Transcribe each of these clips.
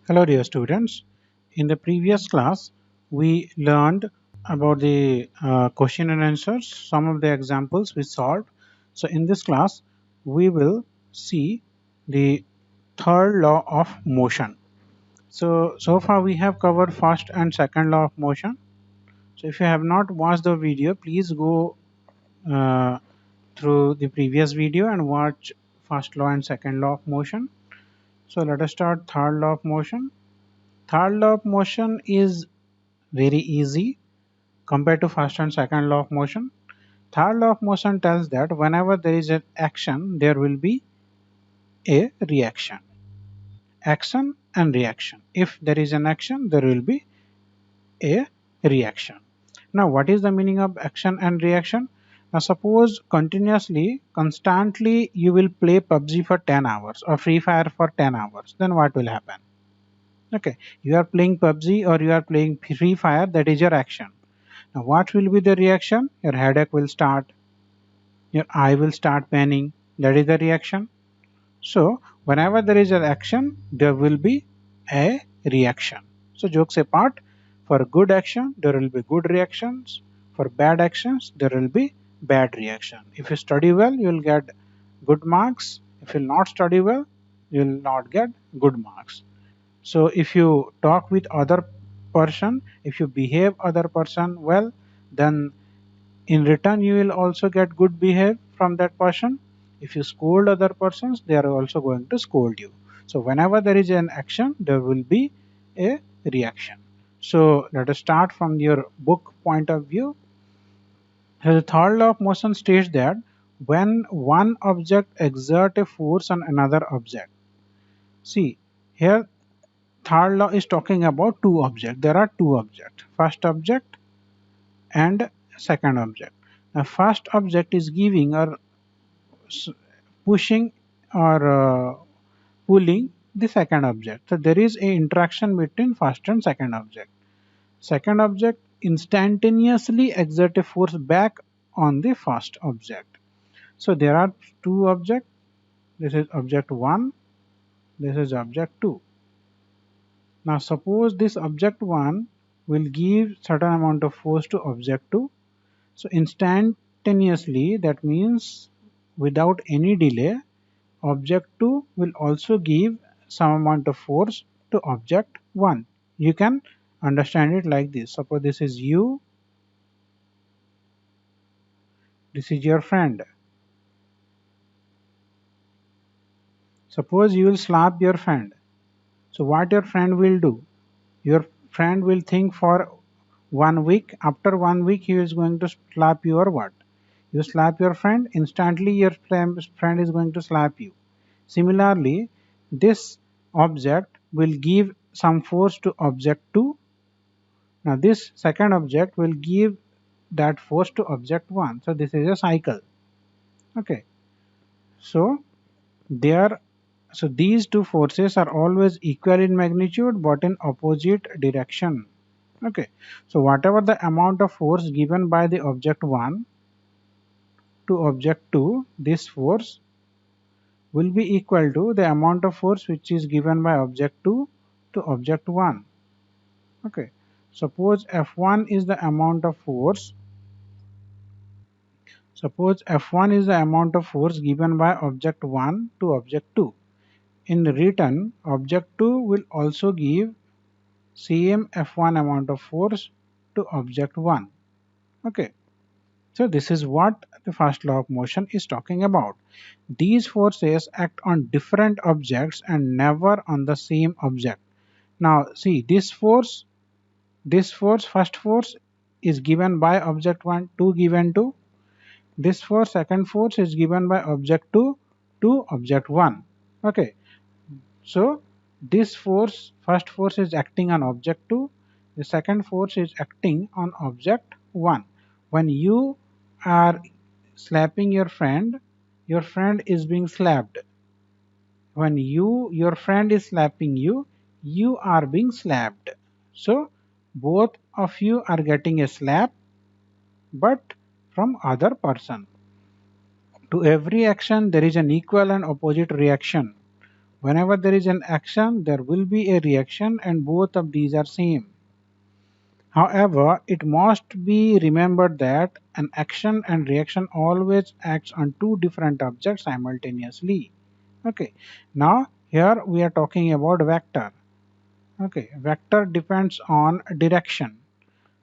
Hello dear students. In the previous class we learned about the question and answers, some of the examples we solved. So in this class we will see the third law of motion. So far we have covered first and second law of motion. So if you have not watched the video, please go uh, through the previous video and watch first law and second law of motion. So let us start third law of motion. Third law of motion is very easy compared to first and second law of motion. Third law of motion tells that whenever there is an action, there will be a reaction. Action and reaction. If there is an action, there will be a reaction. Now, what is the meaning of action and reaction? Now, suppose continuously, constantly, you will play PUBG for 10 hours or Free Fire for 10 hours. Then what will happen? Okay, you are playing PUBG or you are playing Free Fire, that is your action. Now, what will be the reaction? Your headache will start, your eye will start paining. That is the reaction. So, whenever there is an action, there will be a reaction. So, jokes apart, for good action, there will be good reactions. For bad actions, there will be bad reaction. If you study well, you will get good marks. If you will not study well, you will not get good marks. So if you talk with other person, if you behave other person well, then in return you will also get good behave from that person. If you scold other persons, they are also going to scold you. So whenever there is an action, there will be a reaction. So let us start from your book point of view. So the third law of motion states that when one object exerts a force on another object. See, here third law is talking about two objects. There are two objects, first object and second object. The first object is giving or pushing or pulling the second object. So there is a interaction between first and second object. Second object instantaneously exert a force back on the first object. So there are two objects. This is object 1, this is object 2. Now suppose this object 1 will give certain amount of force to object 2. So instantaneously, that means without any delay, object 2 will also give some amount of force to object 1. You can understand it like this. Suppose this is you, this is your friend. Suppose you will slap your friend. So what your friend will do? Your friend will think for 1 week. After 1 week, he is going to slap you or what? You slap your friend, instantly your friend is going to slap you. Similarly, this object will give some force to object 2. Now this second object will give that force to object 1. So this is a cycle. Okay. So there so these two forces are always equal in magnitude but in opposite direction. Okay. So whatever the amount of force given by the object 1 to object 2, this force will be equal to the amount of force which is given by object 2 to object 1. Okay. Suppose F1 is the amount of force. Suppose F1 is the amount of force given by object 1 to object 2. In return, object 2 will also give same F1 amount of force to object 1. Okay. So this is what the first law of motion is talking about. These forces act on different objects and never on the same object. Now see this force, first force is given by object 1, 2 given to. This force, second force is given by object 2 to object 1. Okay. So this force, first force is acting on object 2, the second force is acting on object 1. When you are slapping your friend is being slapped. When your friend is slapping you, you are being slapped. So both of you are getting a slap but from other person. To every action there is an equal and opposite reaction. Whenever there is an action, there will be a reaction, and both of these are same. However, it must be remembered that an action and reaction always acts on two different objects simultaneously. Okay. Now here we are talking about vector. Okay. Vector depends on direction.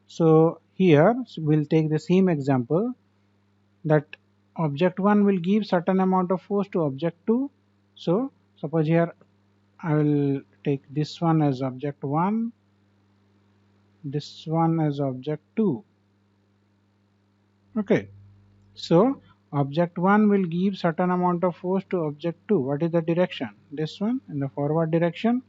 So here we'll take the same example, that object 1 will give certain amount of force to object 2. So suppose here I will take this one as object 1, this one as object 2. Okay. So object 1 will give certain amount of force to object 2. What is the direction? This one, in the forward direction.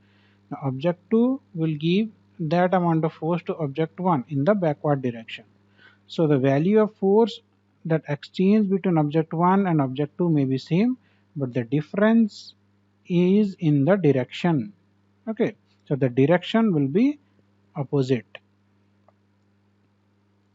Now object 2 will give that amount of force to object 1 in the backward direction. So the value of force that exchange between object 1 and object 2 may be same, but the difference is in the direction. Okay. So the direction will be opposite.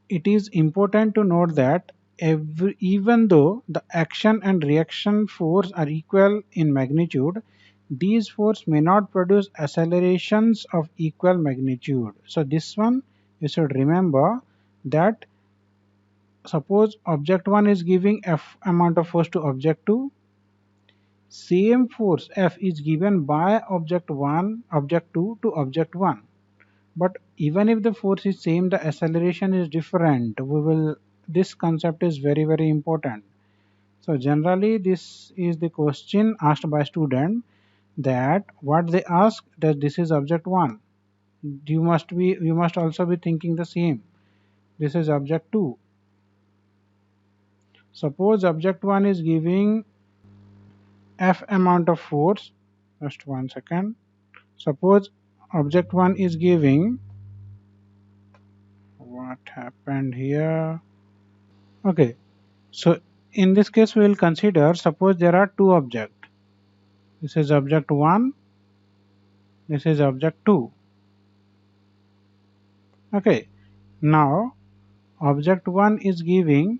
It is important to note that even though the action and reaction force are equal in magnitude, these forces may not produce accelerations of equal magnitude. So this one you should remember, that suppose object 1 is giving F amount of force to object 2, same force F is given by object 2 to object 1. But even if the force is same, the acceleration is different. This concept is very important. So generally this is the question asked by student, that what they ask, that this is object 1. You must also be thinking the same. This is object 2. Suppose object 1 is giving F amount of force. Just one second. Suppose object 1 is giving, what happened here? Okay. So in this case we will consider, suppose there are two objects. This is object 1, this is object 2. Okay. Now object 1 is giving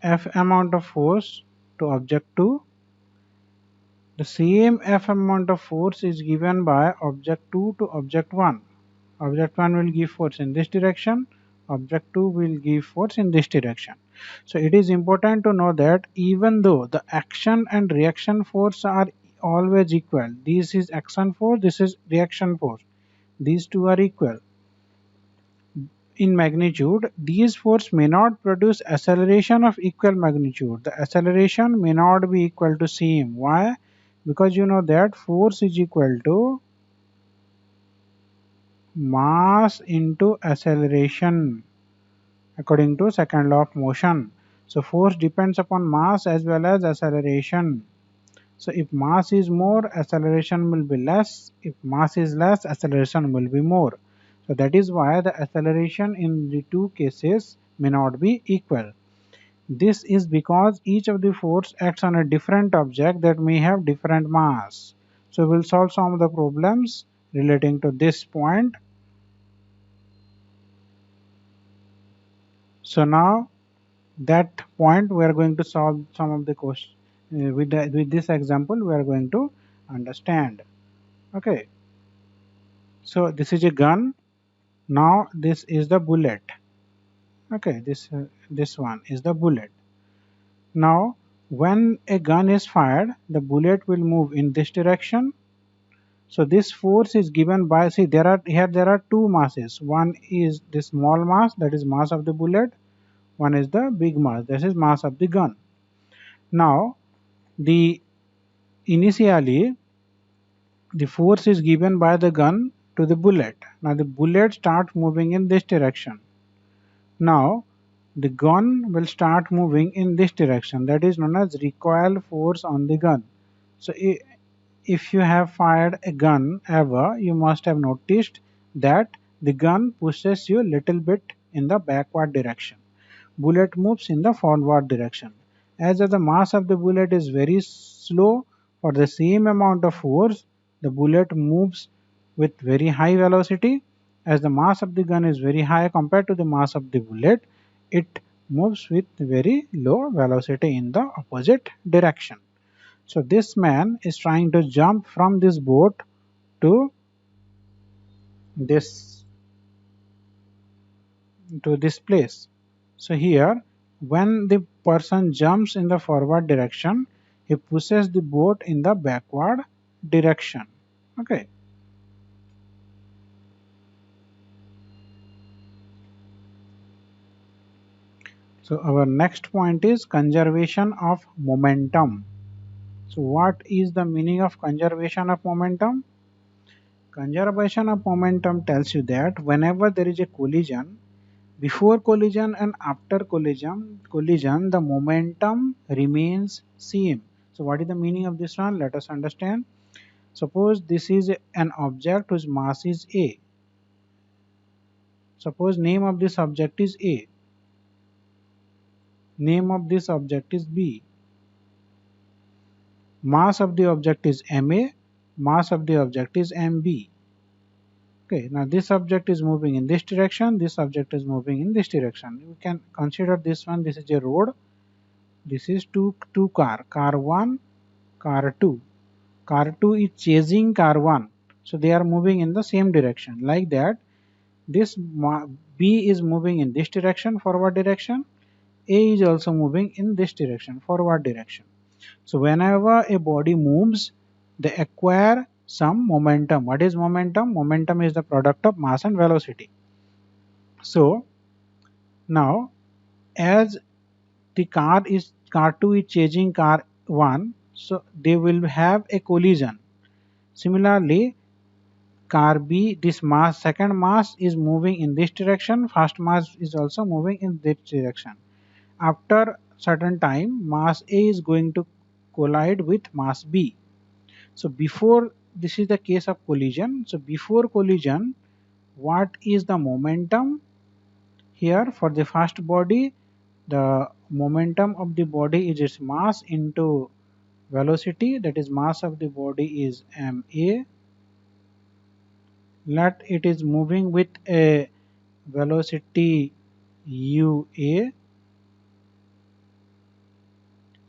F amount of force to object 2. The same F amount of force is given by object 2 to object 1. Object 1 will give force in this direction, object 2 will give force in this direction. So it is important to know that even though the action and reaction force are always equal, this is action force, this is reaction force, these two are equal in magnitude, these forces may not produce acceleration of equal magnitude. The acceleration may not be equal to same. Why? Because you know that force is equal to mass into acceleration according to second law of motion. So force depends upon mass as well as acceleration. So if mass is more, acceleration will be less. If mass is less, acceleration will be more. So that is why the acceleration in the two cases may not be equal. This is because each of the force acts on a different object that may have different mass. So we will solve some of the problems relating to this point. So now that point we are going to solve some of the questions. With this example we are going to understand. Okay. So this is a gun. Now this is the bullet. Okay, this one is the bullet. Now when a gun is fired, the bullet will move in this direction. So this force is given by, see, there are two masses. One is the small mass, that is mass of the bullet. One is the big mass, this is mass of the gun. Now the initially the force is given by the gun to the bullet. Now the bullet starts moving in this direction. Now the gun will start moving in this direction, that is known as recoil force on the gun. So if you have fired a gun ever, you must have noticed that the gun pushes you a little bit in the backward direction. Bullet moves in the forward direction. As the mass of the bullet is very slow, for the same amount of force, the bullet moves with very high velocity. As the mass of the gun is very high compared to the mass of the bullet, it moves with very low velocity in the opposite direction. So this man is trying to jump from this boat to this this place. So here, when the person jumps in the forward direction, he pushes the boat in the backward direction. Okay. So our next point is conservation of momentum. So what is the meaning of conservation of momentum? Conservation of momentum tells you that whenever there is a collision, before collision and after collision, the momentum remains same. So what is the meaning of this one? Let us understand. Suppose this is an object whose mass is A. Suppose name of this object is A. Name of this object is B. Mass of the object is MA. Mass of the object is MB. Okay, now this object is moving in this direction. This object is moving in this direction. You can consider this one. This is a road. This is two car 1, car 2. Car 2 is chasing car 1. So they are moving in the same direction. Like that, this B is moving in this direction, forward direction. A is also moving in this direction, forward direction. So whenever a body moves, they acquire some momentum. What is momentum? Momentum is the product of mass and velocity. So now, as the car 2 is chasing car 1, so they will have a collision. Similarly, car B, this mass, second mass is moving in this direction, first mass is also moving in this direction. After certain time, mass A is going to collide with mass B. So before, this is the case of collision. So before collision, what is the momentum? Here for the first body, the momentum of the body is its mass into velocity, that is mass of the body is ma. Let it is moving with a velocity ua,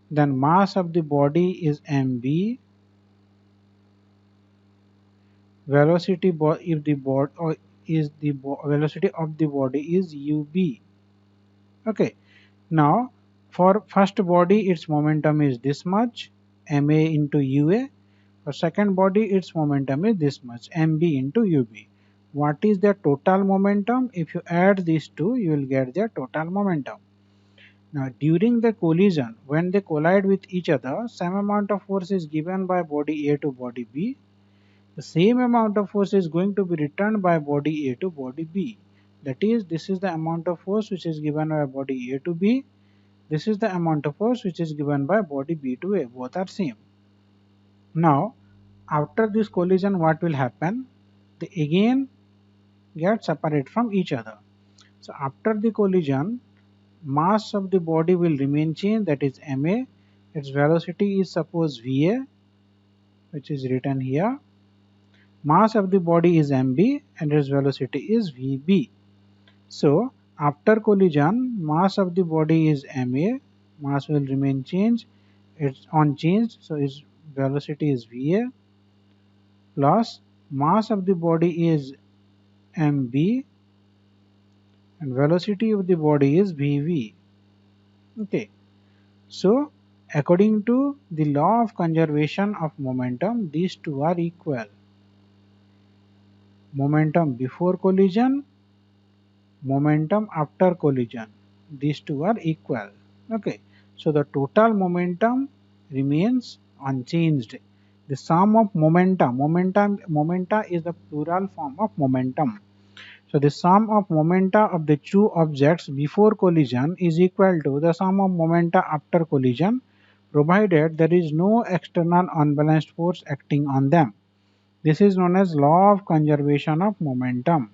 then mass of the body is mb. Velocity if the body is the velocity of the body is ub. Okay, now for first body its momentum is this much, ma into ua. For second body its momentum is this much, mb into ub. What is the total momentum? If you add these two, you will get the total momentum. Now during the collision, when they collide with each other, same amount of force is given by body A to body B. The same amount of force is going to be returned by body A to body B. That is, this is the amount of force which is given by body A to B. This is the amount of force which is given by body B to A. Both are same. Now, after this collision, what will happen? They again get separate from each other. So after the collision, mass of the body will remain same, that is ma. Its velocity is suppose va, which is written here. Mass of the body is mb and its velocity is vb. So after collision, mass of the body is ma, mass will remain changed, it's unchanged, so its velocity is va, plus mass of the body is mb and velocity of the body is vv. Okay, so according to the law of conservation of momentum, these two are equal. Momentum before collision, momentum after collision, these two are equal. Okay, so the total momentum remains unchanged. The sum of momenta is the plural form of momentum. So the sum of momenta of the two objects before collision is equal to the sum of momenta after collision, provided there is no external unbalanced force acting on them. This is known as law of conservation of momentum.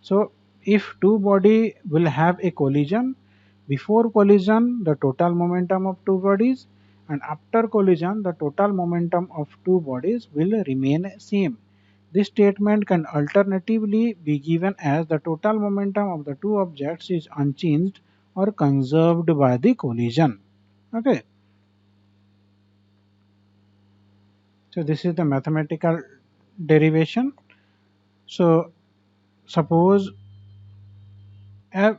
So if two body will have a collision, before collision the total momentum of two bodies, and after collision the total momentum of two bodies will remain same. This statement can alternatively be given as the total momentum of the two objects is unchanged or conserved by the collision. Okay. So this is the mathematical derivation. So suppose F,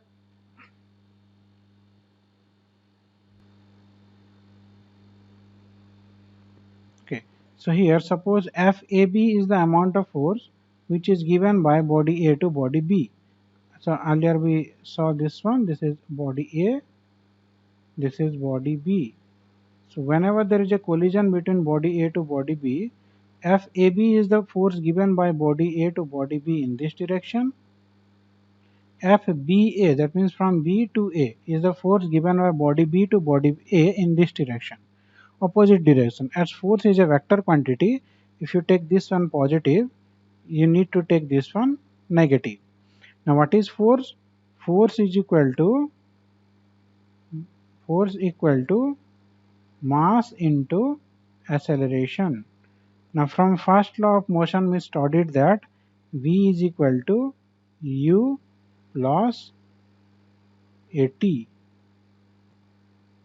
okay. So here suppose FAB is the amount of force which is given by body A to body B. So earlier we saw this one. This is body A. This is body B. So whenever there is a collision between body A to body B, FAB is the force given by body A to body B in this direction. FBA, that means from B to A, is the force given by body B to body A in this direction, opposite direction. As force is a vector quantity, if you take this one positive, you need to take this one negative. Now what is force? Force is equal to mass into acceleration. Now from first law of motion we studied that V is equal to U plus AT.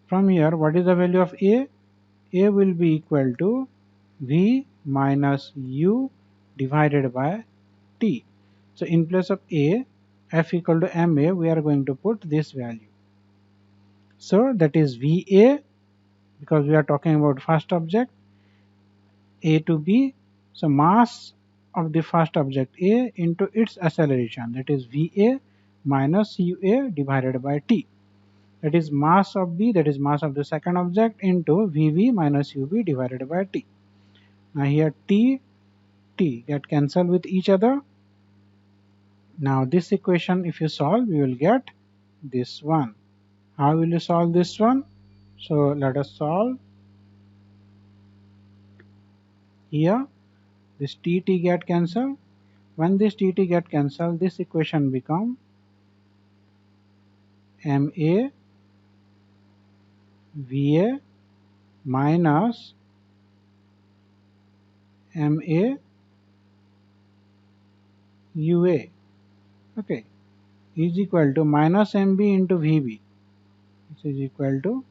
From here what is the value of A? A will be equal to V minus U divided by T. So in place of A, F equal to MA, we are going to put this value. So that is VA, because we are talking about first object, A to B. So mass of the first object A into its acceleration, that is VA minus UA divided by T. That is mass of B, that is mass of the second object, into VV minus UB divided by T. Now here T get cancelled with each other. Now this equation if you solve, you will get this one. How will you solve this one? So let us solve. Here this T get cancelled. When this T get cancelled, this equation become MA VA minus MA UA, okay, is equal to minus MB into VB. This is equal to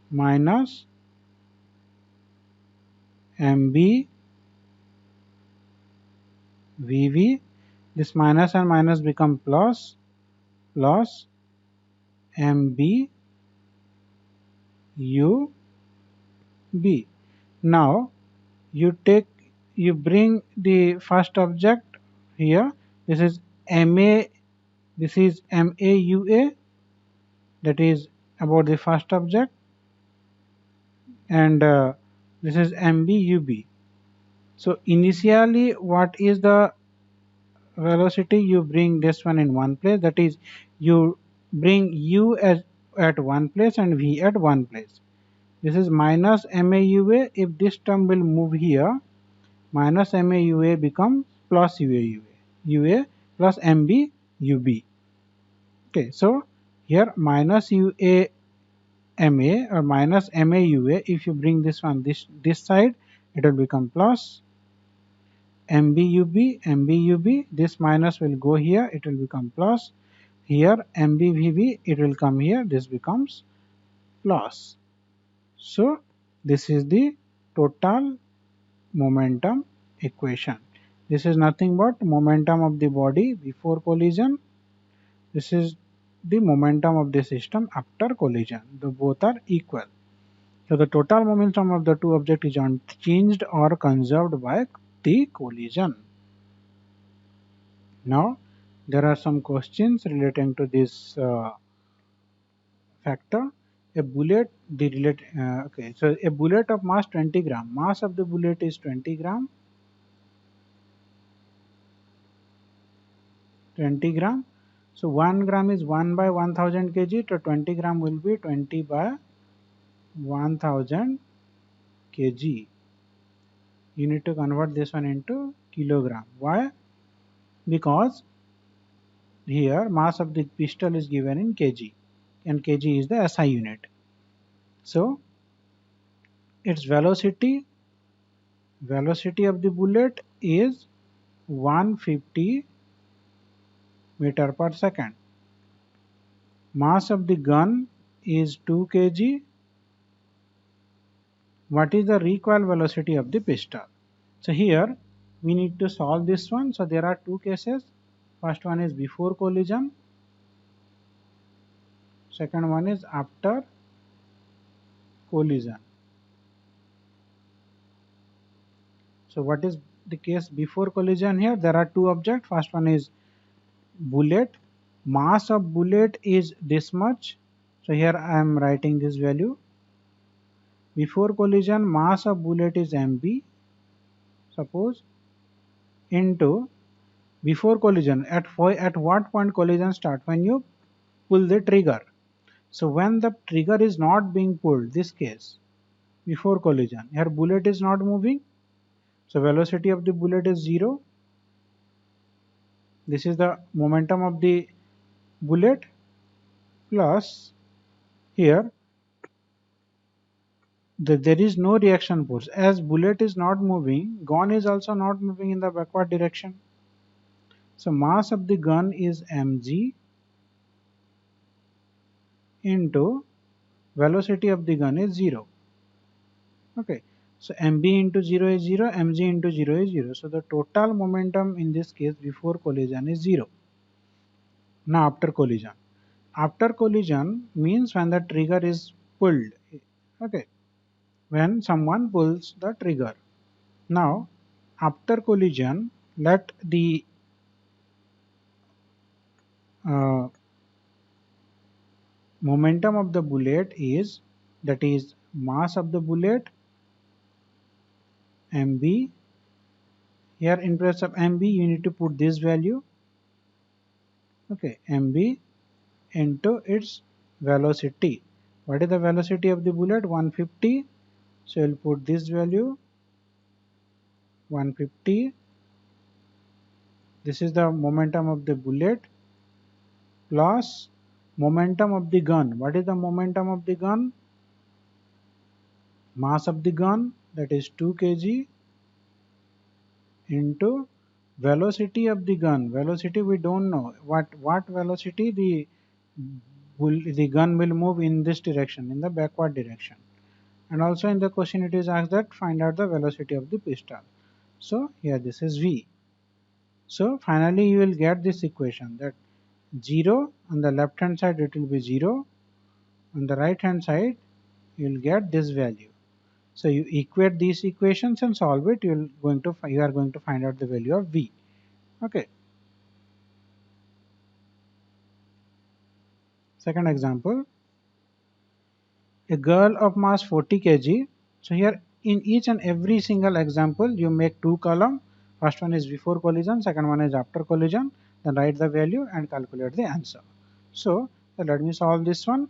minus MB VV. This minus and minus become plus MB UB. Now you bring the first object here. This is MA, this is MAUA, that is about the first object, and this is MBUB. So initially what is the velocity? You bring this one in one place, that is you bring U as at one place and V at one place. This is minus MAUA. If this term will move here, minus MAUA becomes plus UA plus MBUB. Okay, so here minus UA MA or minus MAUA, if you bring this one this side, it will become plus MBUB. This minus will go here, it will become plus. Here MBVB, it will come here, this becomes plus. So this is the total momentum equation. This is nothing but momentum of the body before collision. This is the momentum of the system after collision. The both are equal. So the total momentum of the two objects is unchanged or conserved by the collision. Now there are some questions relating to this factor. A bullet, okay, so a bullet of mass 20 gram. Mass of the bullet is 20 gram. 20 gram. So 1 gram is 1 by 1000 kg. So 20 gram will be 20 by 1000 kg. You need to convert this one into kilogram. Why? Because here mass of the pistol is given in kg and kg is the SI unit. So its velocity of the bullet is 150 meter per second. Mass of the gun is 2 kg what is the recoil velocity of the pistol. So here we need to solve this one. So there are two cases. First one is before collision, second one is after collision. So what is the case before collision? Here there are two objects. First one is bullet. Mass of bullet is this much. So here I am writing this value. Before collision, mass of bullet is mb, suppose, into before collision. At what point collision start? When you pull the trigger. So when the trigger is not being pulled, this case, before collision, here bullet is not moving. So velocity of the bullet is 0. This is the momentum of the bullet, plus here there is no reaction force. As bullet is not moving, gun is also not moving in the backward direction. So mass of the gun is mg into velocity of the gun is 0. Okay. So mb into 0 is 0, mg into 0 is 0. So the total momentum in this case before collision is 0. Now after collision. After collision means when the trigger is pulled. Okay. When someone pulls the trigger. Now after collision, let the uh, momentum of the bullet is, that is mass of the bullet mb. Here in place of mb you need to put this value. Okay, mb into its velocity. What is the velocity of the bullet? 150. So we'll put this value 150. This is the momentum of the bullet plus momentum of the gun. What is the momentum of the gun? Mass of the gun, that is 2 kg, into velocity of the gun. Velocity we don't know. What velocity the gun will move in this direction, in the backward direction. And also in the question it is asked that find out the velocity of the pistol. So here this is v. So finally you will get this equation, that 0 on the left hand side it will be 0, on the right hand side you will get this value. So you equate these equations and solve it, you are going to find out the value of v. Okay. Second example, a girl of mass 40 kg. So here in each and every single example you make two column. First one is before collision, second one is after collision. Then write the value and calculate the answer. So let me solve this one.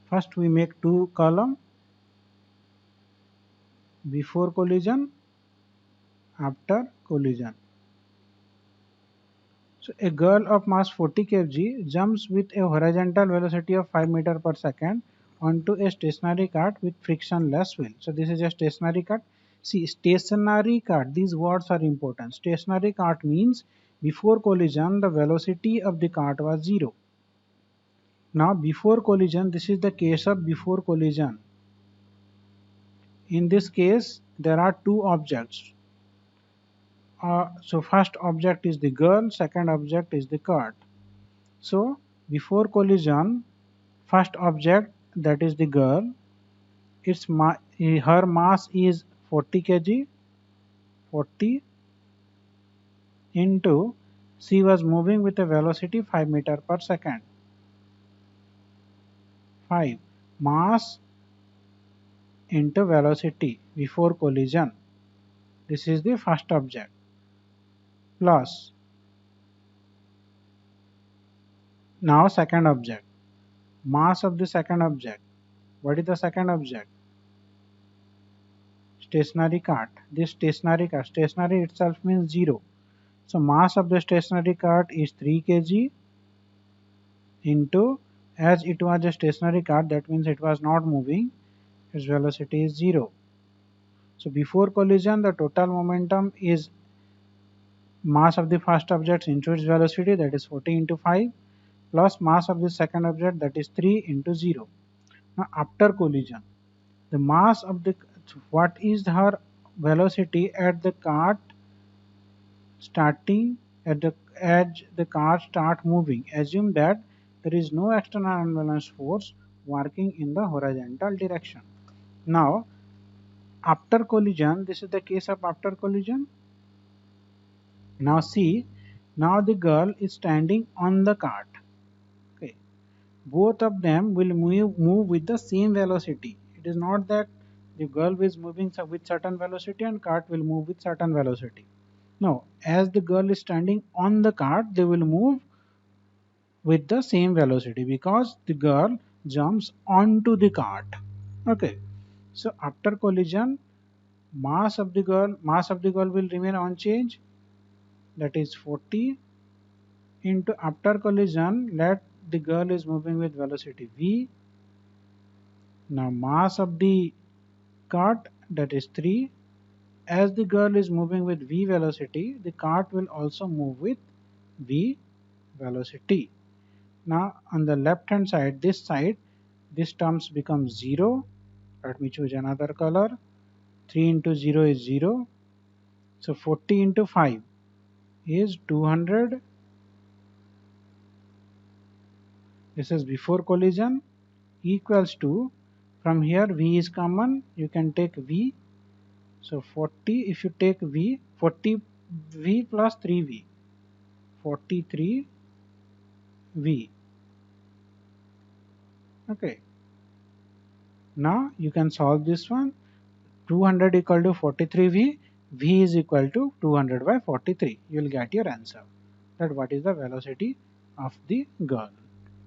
First we make two column, before collision, after collision. So a girl of mass 40 kg jumps with a horizontal velocity of 5 meter per second onto a stationary cart with frictionless wheel. So this is a stationary cart. See, stationary cart, these words are important. Stationary cart means before collision the velocity of the cart was 0. Now before collision, this is the case of before collision. In this case there are two objects. So first object is the girl, second object is the cart. So before collision, first object, that is the girl, her mass is 40 kg, 40 into, she was moving with a velocity 5 meter per second. 5 mass into velocity before collision. This is the first object, plus now second object, mass of the second object. What is the second object? Stationary cart. This stationary cart, stationary itself means 0. So mass of the stationary cart is 3 kg into, as it was a stationary cart, that means it was not moving, its velocity is 0. So before collision the total momentum is mass of the first object into its velocity, that is 40 into 5, plus mass of the second object, that is 3 into 0. Now after collision, the mass of the, what is her velocity at the cart starting at the edge the car start moving. Assume that there is no external unbalanced force working in the horizontal direction. Now after collision, this is the case of after collision. Now see, now the girl is standing on the cart. Okay, both of them will move with the same velocity. It is not that the girl is moving with certain velocity and cart will move with certain velocity. No, as the girl is standing on the cart, they will move with the same velocity because the girl jumps onto the cart. Okay, so after collision, mass of the girl will remain unchanged, that is 40 into after collision, let the girl is moving with velocity v. Now mass of the cart, that is 3. As the girl is moving with v velocity, the cart will also move with v velocity. Now on the left hand side, this terms become 0. Let me choose another color. 3 into 0 is 0. So 40 into 5 is 200. This is before collision, equals to, from here v is common, you can take v. So 40, if you take v, 40 v plus 3v, 43 v. Okay, now you can solve this one. 200 equal to 43v, v is equal to 200 by 43. You will get your answer, that what is the velocity of the girl.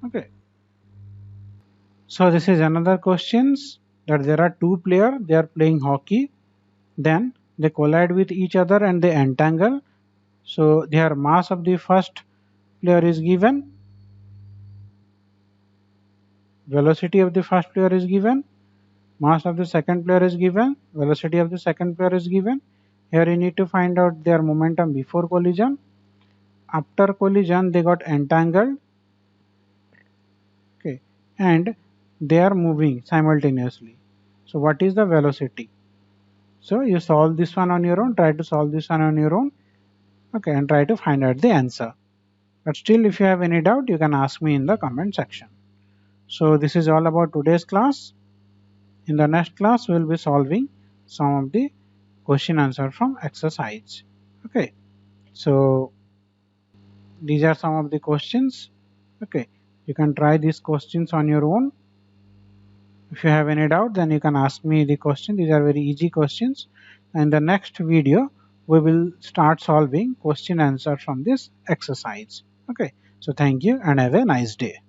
Okay, so this is another questions, that there are two players, they are playing hockey, then they collide with each other and they entangle. So their mass of the first player is given, velocity of the first player is given, mass of the second player is given, velocity of the second player is given. Here you need to find out their momentum before collision. After collision they got entangled, okay, and they are moving simultaneously. So what is the velocity? So you solve this one on your own, try to solve this one on your own, okay, and try to find out the answer. But still, if you have any doubt, you can ask me in the comment section. So this is all about today's class. In the next class, we will be solving some of the question answer from exercise. Okay, so these are some of the questions. Okay, you can try these questions on your own. If you have any doubt, then you can ask me the question. These are very easy questions. And the next video, we will start solving question answer from this exercise. Okay, so thank you and have a nice day.